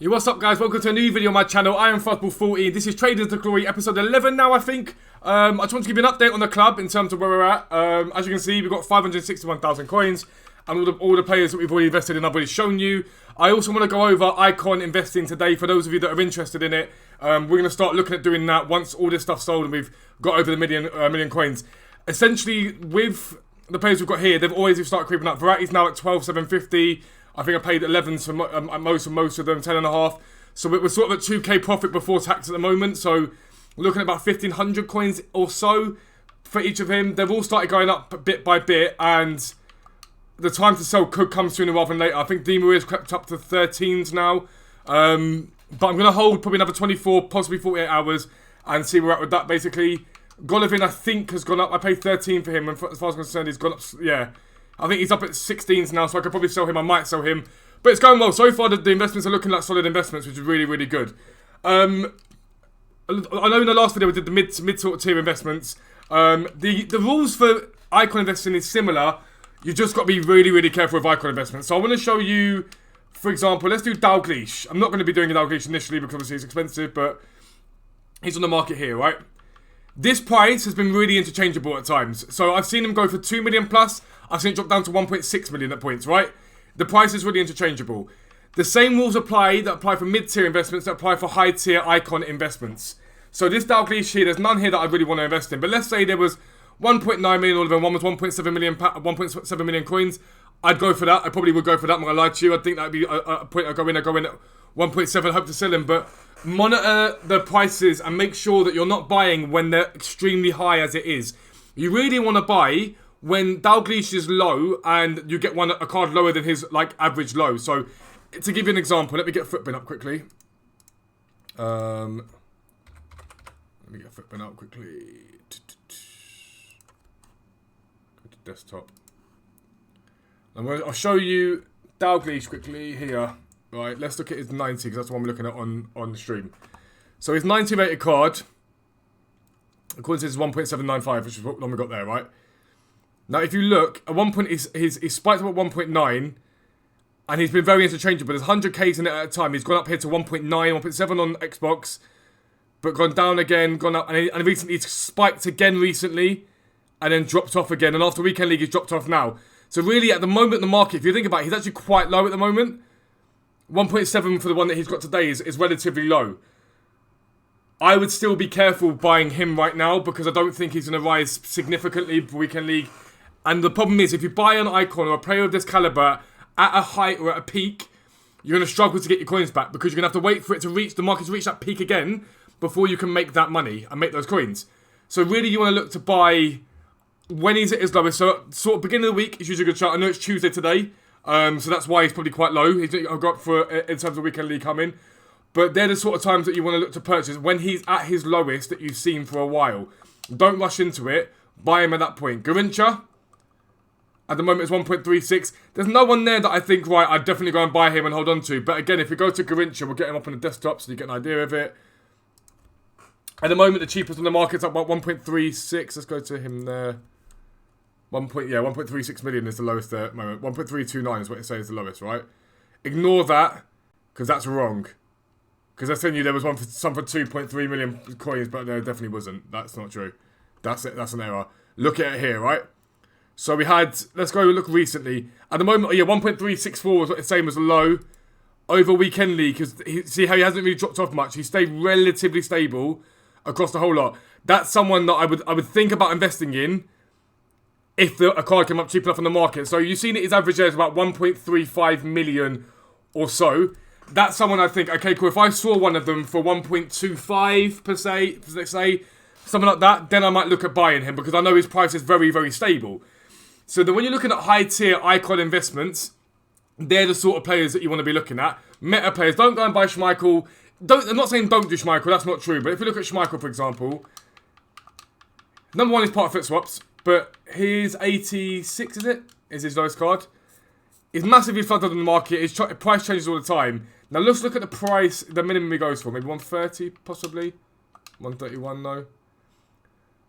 Yo, what's up guys? Welcome to a new video on my channel. I am Fuzzball14. This is Trading to Glory, episode 11 now, I think. I just want to give you an update on the club in terms of where we're at. As you can see, we've got 561,000 coins. And all the players that we've already invested in, I've already shown you. I also want to go over Icahn investing today for those of you that are interested in it. We're going to start looking at doing that once all this stuff's sold and we've got over the million coins. Essentially, with the players we've got here, they've always started creeping up. Verratti's now at 12,750. I think I paid 11 at most of them, 10.5. So we're sort of at 2k profit before tax at the moment. So we're looking at about 1,500 coins or so for each of him. They've all started going up bit by bit, and the time to sell could come sooner rather than later. I think Di Maria's crept up to 13s now. But I'm going to hold probably another 24, possibly 48 hours and see where we're at with that, basically. Golovin, I think, has gone up. I paid 13 for him, and as far as I'm concerned, he's gone up, yeah. I think he's up at 16s now, so I could probably sell him. I might sell him. But it's going well. So far, the investments are looking like solid investments, which is really, really good. I know in the last video we did the mid sort of tier investments. The rules for Icahn investing is similar. You just got to be really, really careful with Icahn investments. So I want to show you, for example, let's do Dalglish. I'm not going to be doing Dalglish initially because obviously it's expensive, but he's on the market here, right? This price has been really interchangeable at times. So I've seen him go for 2 million plus. I've seen it drop down to 1.6 million at points, right? The price is really interchangeable. The same rules apply that apply for mid-tier investments that apply for high-tier Icahn investments. So this Dalglish here, there's none here that I really want to invest in. But let's say there was 1.9 million all of them, one was 1.7 million coins. I'd go for that. I probably would go for that. I'm not going to lie to you. I think that'd be a point. I go in at 1.7, hope to sell them. But monitor the prices and make sure that you're not buying when they're extremely high as it is. You really want to buy when Dalglish is low and you get a card lower than his like average low. So to give you an example, let me get Footbin up quickly. Let me get Footbin up quickly. Go to desktop. I'll show you Dalglish quickly here. Right, let's look at his 90 because that's the one we're looking at on the stream. So his 90 rated card, according to his 1.795, which is what one we got there, right? Now, if you look, at one point, he's spiked up at 1.9, and he's been very interchangeable. There's 100Ks in it at a time. He's gone up here to 1.9, 1.7 on Xbox, but gone down again, gone up, and recently he's spiked again recently, and then dropped off again. And after Weekend League, he's dropped off now. So really, at the moment in the market, if you think about it, he's actually quite low at the moment. 1.7 for the one that he's got today is relatively low. I would still be careful buying him right now because I don't think he's going to rise significantly for Weekend League. And the problem is, if you buy an Icahn or a player of this caliber at a height or at a peak, you're going to struggle to get your coins back because you're going to have to wait for it to reach, the market to reach that peak again before you can make that money and make those coins. So really you want to look to buy when he's at his lowest. So sort of beginning of the week is usually a good shot. I know it's Tuesday today, so that's why he's probably quite low. He's got up for in terms of Weekend League coming. But they're the sort of times that you want to look to purchase when he's at his lowest that you've seen for a while. Don't rush into it. Buy him at that point. Garincha, at the moment, it's 1.36. There's no one there that I think, right, I'd definitely go and buy him and hold on to. But again, if we go to Garincha, we'll get him up on the desktop so you get an idea of it. At the moment, the cheapest on the market's up about 1.36. Let's go to him there. 1.36 million is the lowest there at the moment. 1.329 is what it says is the lowest, right? Ignore that, because that's wrong. Because I was telling you there was some for 2.3 million coins, but there definitely wasn't. That's not true. That's it. That's an error. Look at it here, right? So we had, let's go look recently. At the moment, 1.364 was the same as low over Weekend League. Because see how he hasn't really dropped off much. He stayed relatively stable across the whole lot. That's someone that I would think about investing in if a card came up cheap enough on the market. So you've seen it, his average there is about 1.35 million or so. That's someone I think, okay, cool. If I saw one of them for 1.25 per se, let's say, something like that, then I might look at buying him because I know his price is very, very stable. So then when you're looking at high-tier Icahn investments, they're the sort of players that you want to be looking at. Meta players, don't go and buy Schmeichel. I'm not saying don't do Schmeichel, that's not true. But if you look at Schmeichel, for example, number one is part of Foot Swaps, but his 86, is it? Is his lowest card. It's massively flooded on the market. His price changes all the time. Now let's look at the price, the minimum he goes for. Maybe 130, possibly. 131, no.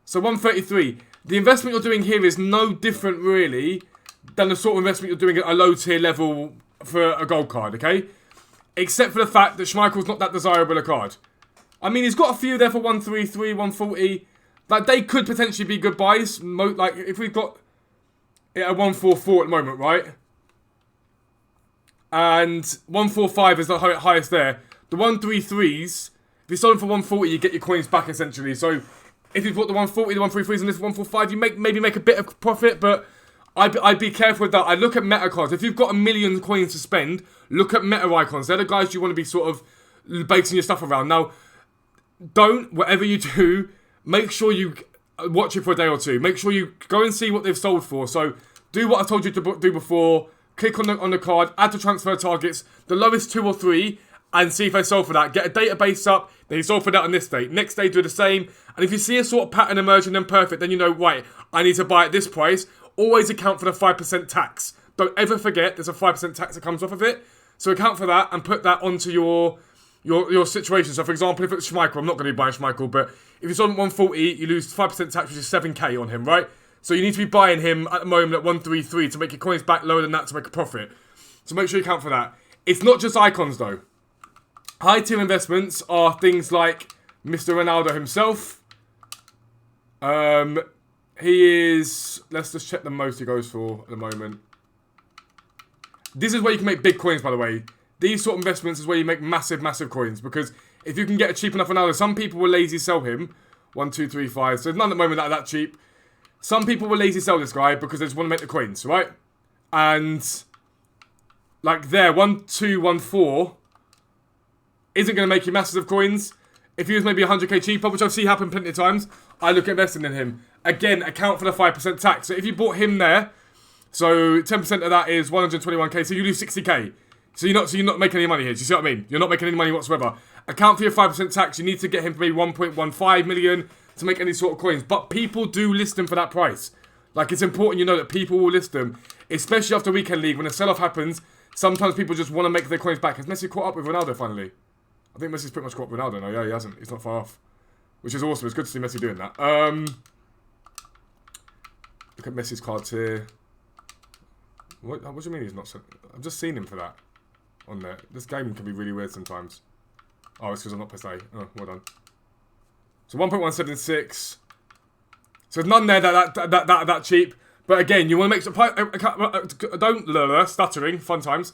So 133. The investment you're doing here is no different, really, than the sort of investment you're doing at a low-tier level for a gold card, okay? except for the fact that Schmeichel's not that desirable a card. I mean, he's got a few there for 133, 140. Like, they could potentially be good buys. Like, if we've got it at 144 at the moment, right? And 145 is the highest there. The 133s, if you sold them for 140, you get your coins back, essentially. So, if you bought the 140, the 133s, and this 145, you maybe make a bit of profit, but I'd be careful with that. I look at meta cards. If you've got 1 million coins to spend, look at meta icons. They're the guys you want to be sort of basing your stuff around. Now, whatever you do, make sure you watch it for a day or two. Make sure you go and see what they've sold for. So, do what I told you to do before. Click on the card, add to transfer targets, the lowest 2 or 3, and see if they sold for that. Get a database up, then you sold for that on this date. Next day, do the same. And if you see a sort of pattern emerging, then perfect. Then you know, right, I need to buy at this price. Always account for the 5% tax. Don't ever forget there's a 5% tax that comes off of it. So account for that and put that onto your situation. So for example, if it's Schmeichel, I'm not going to be buying Schmeichel, but if it's on 140, you lose 5% tax, which is 7k on him, right? So you need to be buying him at the moment at 133 to make your coins back lower than that to make a profit. So make sure you account for that. It's not just icons though. High tier investments are things like Mr. Ronaldo himself. He is, let's just check the most he goes for at the moment. This is where you can make big coins, by the way. These sort of investments is where you make massive, massive coins. Because if you can get a cheap enough Ronaldo, some people will lazy sell him. 1, 2, 3, 5. So there's none at the moment that are that cheap. Some people will lazy sell this guy because they just want to make the coins, right? And like there, 1, 2, 1, 4 isn't going to make you massive coins. If he was maybe 100k cheaper, which I've seen happen plenty of times, I look at investing in him. Again, account for the 5% tax. So if you bought him there, so 10% of that is 121k, so you lose 60k. So you're not making any money here. Do you see what I mean? You're not making any money whatsoever. Account for your 5% tax. You need to get him for maybe 1.15 million to make any sort of coins. But people do list them for that price. Like, it's important you know that people will list them, especially after Weekend League when a sell-off happens. Sometimes people just want to make their coins back. Has Messi caught up with Ronaldo finally? I think Messi's pretty much caught up with Ronaldo now. Yeah, he hasn't. He's not far off, which is awesome. It's good to see Messi doing that. Look at Messi's cards here. What do you mean he's not? I've just seen him for that on there. This game can be really weird sometimes. Oh, it's because I'm not per se. Oh, well done. So 1.176. So there's none there that cheap. But again, you want to make some. Don't stuttering. Fun times.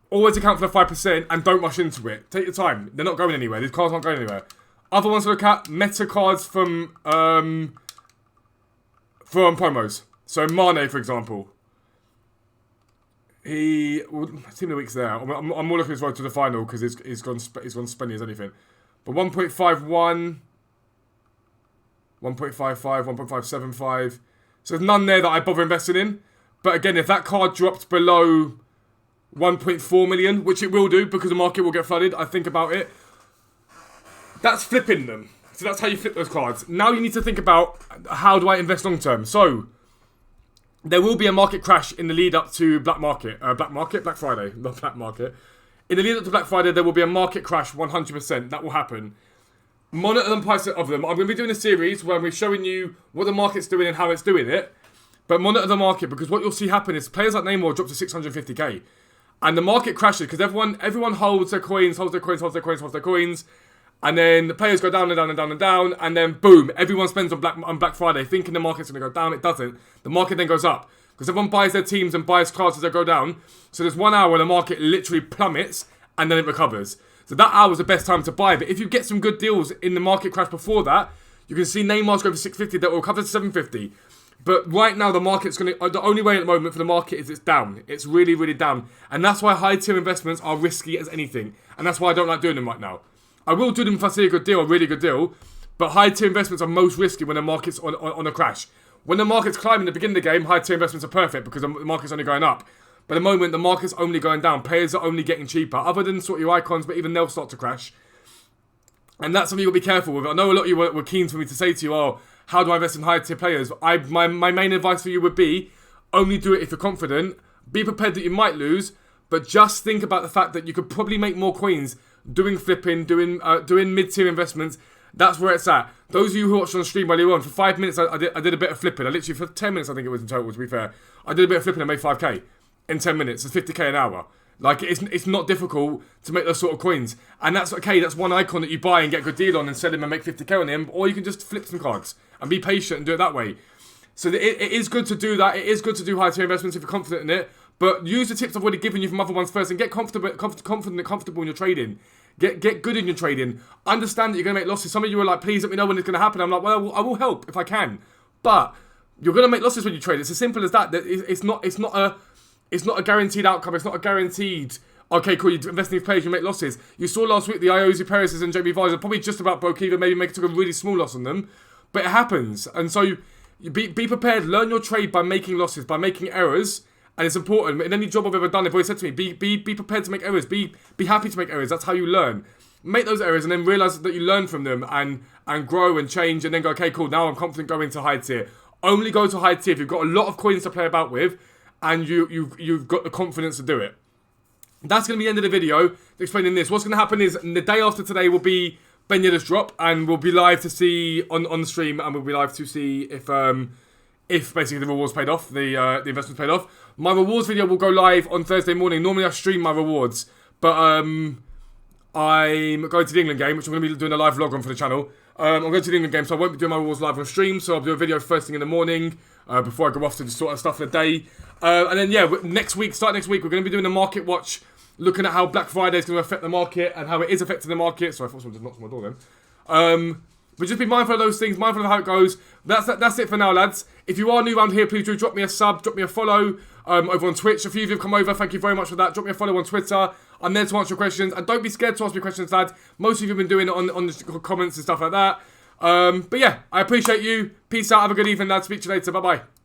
Always account for the 5% and don't rush into it. Take your time. They're not going anywhere. These cards aren't going anywhere. Other ones to look at, meta cards from promos. So Mane, for example. Team of the week's there. I'm more looking as well to the final because he's gone spenny as anything. But 1.51, 1.55, 1.575. So there's none there that I bother investing in. But again, if that card dropped below 1.4 million, which it will do because the market will get flooded, I think about it. That's flipping them. So that's how you flip those cards. Now you need to think about how do I invest long term. So there will be a market crash in the lead up to Black Friday, not Black Market. In the lead up to Black Friday, there will be a market crash, 100%. That will happen. Monitor the price of them. I'm going to be doing a series where we're showing you what the market's doing and how it's doing it. But monitor the market because what you'll see happen is players like Neymar drop to 650k. And the market crashes because everyone holds their coins. And then the players go down and down and down and down. And then boom, everyone spends on Black Friday thinking the market's going to go down. It doesn't. The market then goes up. Because everyone buys their teams and buys cards as they go down. So there's 1 hour when the market literally plummets and then it recovers. So that hour is the best time to buy. But if you get some good deals in the market crash before that, you can see Neymar's going for 650 that will recover to 750. But right now the market's going to... The only way at the moment for the market is it's down. It's really, really down. And that's why high tier investments are risky as anything. And that's why I don't like doing them right now. I will do them if I see a good deal, a really good deal. But high tier investments are most risky when the market's on a crash. When the market's climbing at the beginning of the game, high tier investments are perfect because the market's only going up. But at the moment, the market's only going down. Players are only getting cheaper. Other than sort of your icons, but even they'll start to crash. And that's something you'll be careful with. I know a lot of you were keen for me to say to you, oh, how do I invest in high tier players? My main advice for you would be, only do it if you're confident. Be prepared that you might lose, but just think about the fact that you could probably make more coins doing flipping, doing mid-tier investments. That's where it's at. Those of you who watched on the stream earlier on, for 5 minutes I did a bit of flipping. I literally, for 10 minutes I think it was in total, to be fair. I did a bit of flipping and made 5k in 10 minutes. It's 50k an hour. Like, it's not difficult to make those sort of coins. And that's okay, that's one icon that you buy and get a good deal on and sell him and make 50k on him. Or you can just flip some cards and be patient and do it that way. So it is good to do that. It is good to do high tier investments if you're confident in it. But use the tips I've already given you from other ones first and get confident and comfortable in your trading. Get good in your trading. Understand that you're going to make losses. Some of you are like, please let me know when it's going to happen. I'm like, well, I will help if I can. But you're going to make losses when you trade. It's as simple as that. It's not a guaranteed outcome. It's not a guaranteed, okay, cool, you invest in these players, you make losses. You saw last week the Iosi Perez's and Jamie Vardy's probably just about broke even, maybe took a really small loss on them. But it happens. And so you be prepared. Learn your trade by making losses, by making errors. And it's important. In any job I've ever done, they've always said to me, be prepared to make errors. Be happy to make errors. That's how you learn. Make those errors and then realise that you learn from them and grow and change and then go, okay, cool, now I'm confident going to high tier. Only go to high tier if you've got a lot of coins to play about with and you've got the confidence to do it. That's going to be the end of the video explaining this. What's going to happen is the day after today will be Ben Yedder's drop and we'll be live to see on the stream and we'll be live to see if basically the rewards paid off, the investments paid off. My rewards video will go live on Thursday morning. Normally I stream my rewards, but I'm going to the England game, which I'm going to be doing a live vlog on for the channel. I'm going to the England game, so I won't be doing my rewards live on stream, so I'll do a video first thing in the morning before I go off to just sort out stuff for the day. And then, yeah, start next week, we're going to be doing a market watch, looking at how Black Friday is going to affect the market and how it is affecting the market. Sorry, I thought someone just knocked on my door then. But just be mindful of those things, mindful of how it goes. That's it for now, lads. If you are new around here, please do drop me a sub, drop me a follow over on Twitch. A few of you have come over, thank you very much for that. Drop me a follow on Twitter. I'm there to answer your questions. And don't be scared to ask me questions, lads. Most of you have been doing it on the comments and stuff like that. But yeah, I appreciate you. Peace out, have a good evening, lads. Speak to you later, bye-bye.